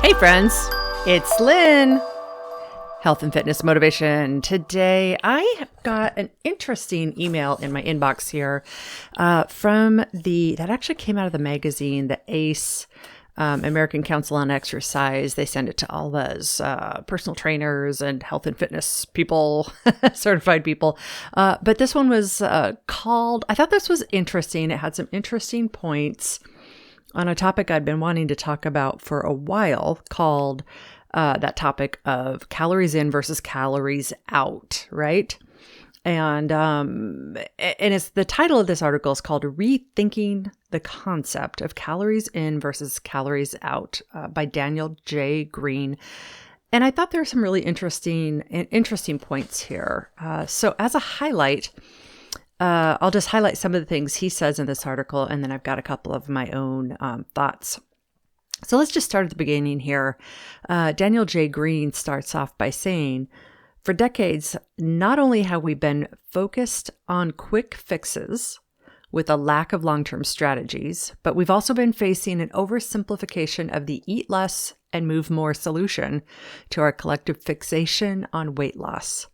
Hey friends, it's Lynn. Health and Fitness Motivation. Today I got an interesting email in my inbox here that actually came out of the magazine, the ACE, American Council on Exercise. They send it to all those personal trainers and health and fitness people, certified people. But this one was called, I thought this was interesting. It had some interesting points on a topic I'd been wanting to talk about for a while, called that topic of calories in versus calories out, right? And it's the title of this article is called "Rethinking the Concept of Calories In versus Calories Out" by Daniel J. Green. And I thought there were some really interesting points here. So as a highlight, I'll just highlight some of the things he says in this article, and then I've got a couple of my own thoughts. So let's just start at the beginning here. Daniel J. Green starts off by saying, for decades, not only have we been focused on quick fixes with a lack of long-term strategies, but we've also been facing an oversimplification of the eat less and move more solution to our collective fixation on weight loss.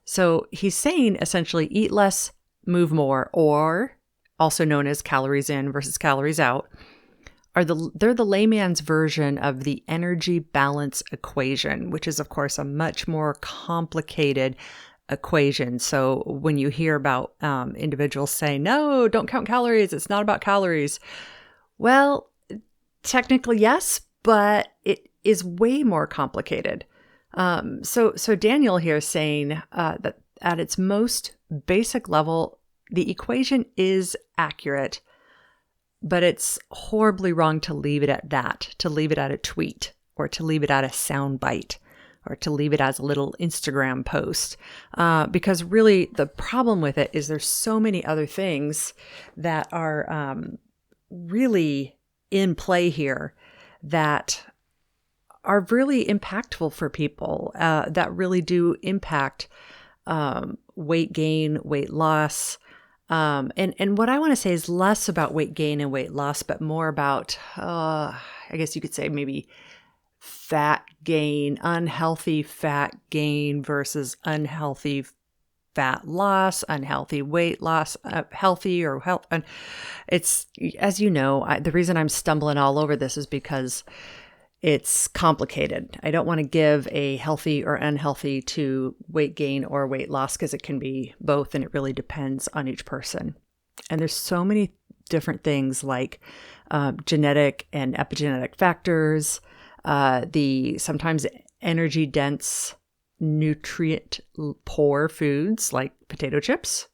So he's saying essentially eat less, move more, or also known as calories in versus calories out, they're the layman's version of the energy balance equation, which is of course a much more complicated equation. So when you hear about individuals saying, no, don't count calories, it's not about calories. Well, technically yes, but it is way more complicated. So Daniel here is saying that at its most basic level, the equation is accurate, but it's horribly wrong to leave it at that, to leave it at a tweet, or to leave it at a sound bite, or to leave it as a little Instagram post. Because really the problem with it is there's so many other things that are really in play here that are really impactful for people, that really do impact weight gain, weight loss. And what I want to say is less about weight gain and weight loss, but more about, I guess you could say maybe fat gain, unhealthy fat gain versus unhealthy fat loss, unhealthy weight loss, healthy or health. And it's, as you know, the reason I'm stumbling all over this is because it's complicated. I don't want to give a healthy or unhealthy to weight gain or weight loss because it can be both and it really depends on each person. And there's so many different things like genetic and epigenetic factors, the sometimes energy dense, nutrient poor foods like potato chips,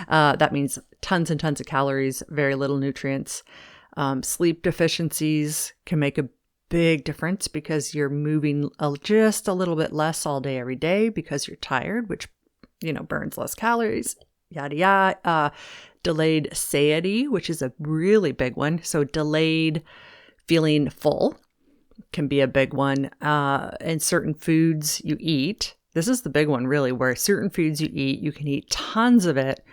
that means tons and tons of calories, very little nutrients. Sleep deficiencies can make a big difference because you're moving just a little bit less all day, every day because you're tired, which, burns less calories, yada, yada. Delayed satiety, which is a really big one. So delayed feeling full can be a big one. And certain foods you eat, this is the big one really, where certain foods you eat, you can eat tons of it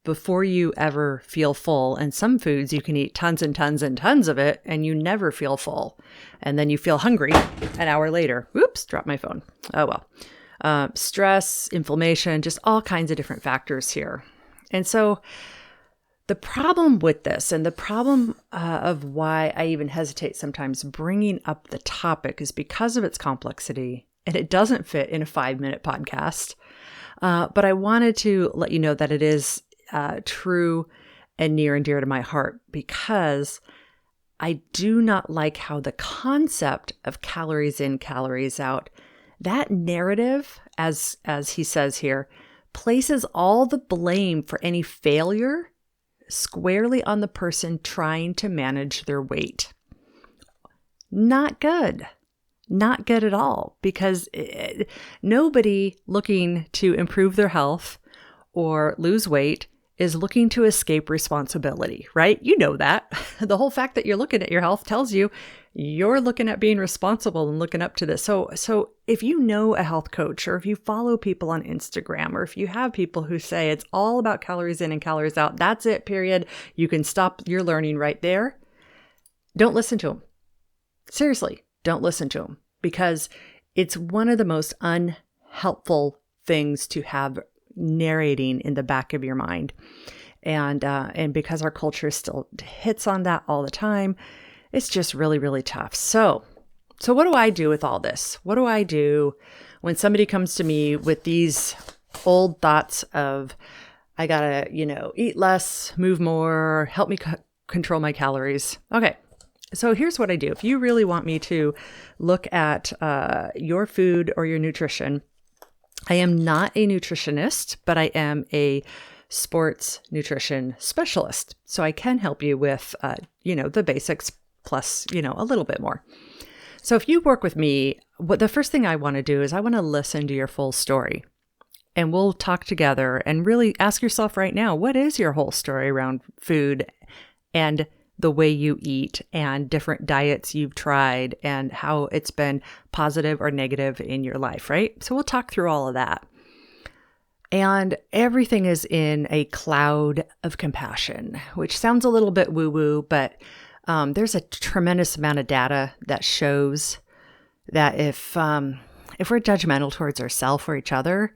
before you ever feel full. And some foods you can eat tons and tons and tons of it and you never feel full. And then you feel hungry an hour later. Oops, dropped my phone. Oh well. Stress, inflammation, just all kinds of different factors here. And so the problem with this, and the problem of why I even hesitate sometimes bringing up the topic, is because of its complexity, and it doesn't fit in a 5-minute podcast. But I wanted to let you know that it is true and near and dear to my heart, because I do not like how the concept of calories in, calories out, that narrative, as he says here, places all the blame for any failure squarely on the person trying to manage their weight. Not good. Not good at all, because nobody looking to improve their health or lose weight is looking to escape responsibility, right? You know that. The whole fact that you're looking at your health tells you you're looking at being responsible and looking up to this. So if you know a health coach, or if you follow people on Instagram, or if you have people who say it's all about calories in and calories out, that's it, period. You can stop your learning right there. Don't listen to them. Seriously, don't listen to them, because it's one of the most unhelpful things to have narrating in the back of your mind. And because our culture still hits on that all the time, it's just really, really tough. So what do I do with all this? What do I do when somebody comes to me with these old thoughts of, I gotta, eat less, move more, help me control my calories? Okay. So here's what I do. If you really want me to look at your food or your nutrition, I am not a nutritionist, but I am a sports nutrition specialist. So I can help you with, the basics plus, a little bit more. So if you work with me, the first thing I want to do is I want to listen to your full story. And we'll talk together and really ask yourself right now, what is your whole story around food and the way you eat and different diets you've tried and how it's been positive or negative in your life, right? So we'll talk through all of that. And everything is in a cloud of compassion, which sounds a little bit woo-woo, but there's a tremendous amount of data that shows that if we're judgmental towards ourselves or each other,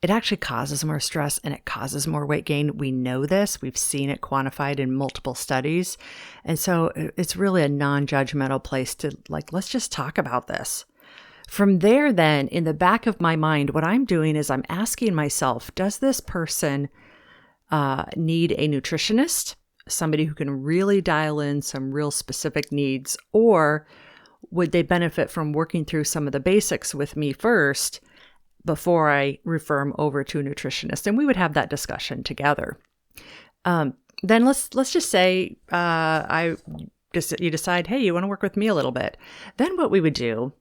it actually causes more stress and it causes more weight gain. We know this. We've seen it quantified in multiple studies. And so it's really a non-judgmental place to let's just talk about this. From there, then, in the back of my mind, what I'm doing is I'm asking myself, does this person need a nutritionist, somebody who can really dial in some real specific needs, or would they benefit from working through some of the basics with me first before I refer them over to a nutritionist? And we would have that discussion together. Then let's just say you decide, hey, you want to work with me a little bit. Then what we would do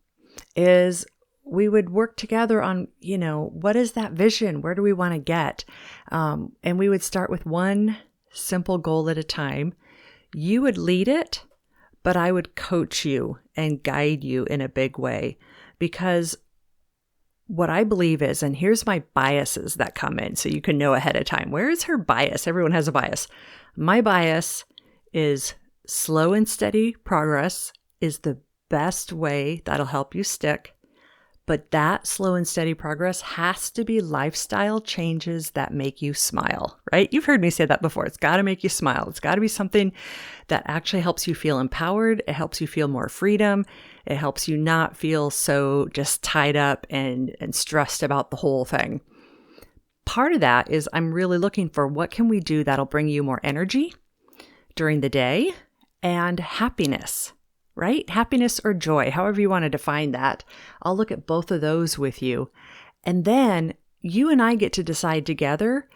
is we would work together on, what is that vision? Where do we want to get? And we would start with one simple goal at a time. You would lead it, but I would coach you and guide you in a big way, because what I believe is, and here's my biases that come in so you can know ahead of time. Where is her bias? Everyone has a bias. My bias is slow and steady progress is the best way that'll help you stick. But that slow and steady progress has to be lifestyle changes that make you smile, right? You've heard me say that before. It's got to make you smile. It's got to be something that actually helps you feel empowered. It helps you feel more freedom. It helps you not feel so just tied up and stressed about the whole thing. Part of that is I'm really looking for what can we do that'll bring you more energy during the day and happiness. Right? Happiness or joy, however you want to define that. I'll look at both of those with you. And then you and I get to decide together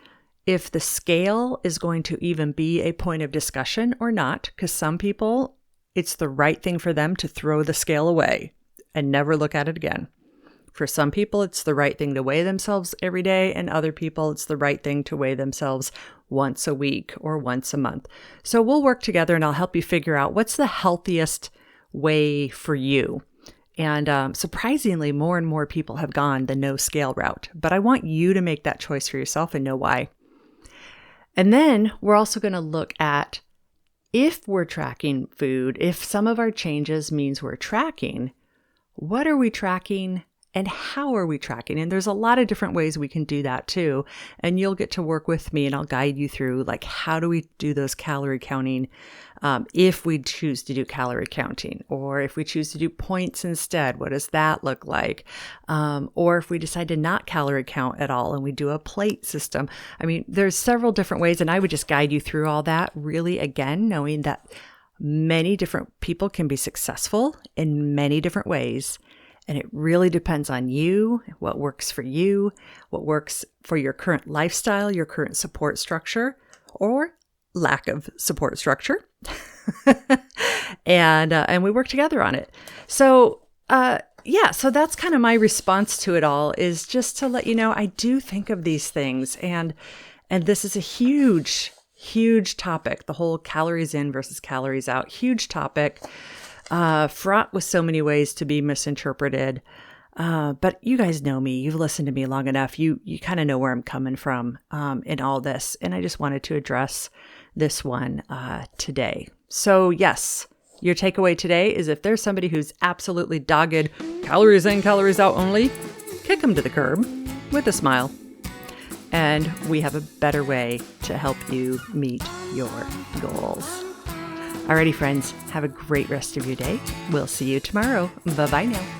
if the scale is going to even be a point of discussion or not, because some people, it's the right thing for them to throw the scale away and never look at it again. For some people, it's the right thing to weigh themselves every day, and other people, it's the right thing to weigh themselves once a week or once a month. So we'll work together and I'll help you figure out what's the healthiest way for you. And surprisingly, more and more people have gone the no scale route, but I want you to make that choice for yourself and know why. And then we're also going to look at if we're tracking food, if some of our changes means we're tracking, what are we tracking and how are we tracking? And there's a lot of different ways we can do that too. And you'll get to work with me and I'll guide you through how do we do those calorie counting if we choose to do calorie counting, or if we choose to do points instead, what does that look like? Or if we decide to not calorie count at all and we do a plate system. I mean, there's several different ways and I would just guide you through all that, really, again, knowing that many different people can be successful in many different ways. And it really depends on you, what works for you, what works for your current lifestyle, your current support structure, or lack of support structure. And we work together on it. So so that's kind of my response to it all, is just to let you know I do think of these things. And this is a huge, huge topic, the whole calories in versus calories out, huge topic. Fraught with so many ways to be misinterpreted. But you guys know me. You've listened to me long enough. You kind of know where I'm coming from in all this. And I just wanted to address this one today. So yes, Your takeaway today is if there's somebody who's absolutely dogged, calories in, calories out only, kick them to the curb with a smile. And we have a better way to help you meet your goals. Alrighty, friends, have a great rest of your day. We'll see you tomorrow. Bye-bye now.